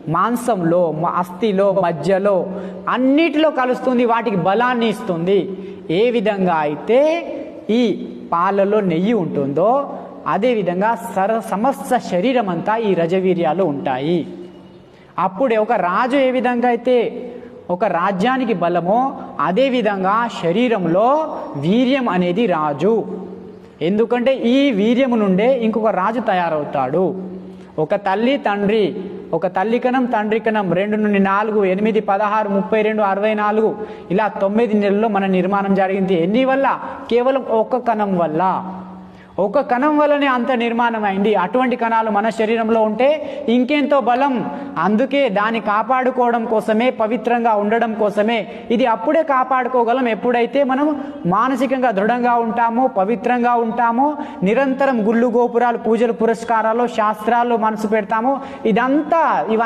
మాంసంలో, అస్థిలో, మజ్జలో అన్నిటిలో కలుస్తుంది, వాటికి బలాన్ని ఇస్తుంది. ఏ విధంగా అయితే ఈ పాలలో నెయ్యి ఉంటుందో అదేవిధంగా సమస్త శరీరం అంతా ఈ రజవీర్యాలు ఉంటాయి. అప్పుడే ఒక రాజు ఏ విధంగా అయితే ఒక రాజ్యానికి బలమో అదేవిధంగా శరీరంలో వీర్యం అనేది రాజు. ఎందుకంటే ఈ వీర్యము నుండే ఇంకొక రాజు తయారవుతాడు. ఒక తల్లి తండ్రి, ఒక తల్లి కణం తండ్రి కణం 2 నుండి 4, 8, 16, 32, 64 ఇలా 9 నెలల్లో మన నిర్మాణం జరిగింది. ఎన్ని వల్ల? కేవలం ఒక కణం వల్ల. ఒక కణం వల్లనే అంత నిర్మాణం అయింది. అటువంటి కణాలు మన శరీరంలో ఉంటే ఇంకెంతో బలం. అందుకే దాన్ని కాపాడుకోవడం కోసమే, పవిత్రంగా ఉండడం కోసమే ఇది అప్పుడే కాపాడుకోగలం ఎప్పుడైతే మనం మానసికంగా దృఢంగా ఉంటామో, పవిత్రంగా ఉంటామో, నిరంతరం గుళ్ళు గోపురాలు పూజలు పురస్కారాలు శాస్త్రాలు మనసు పెడతామో. ఇదంతా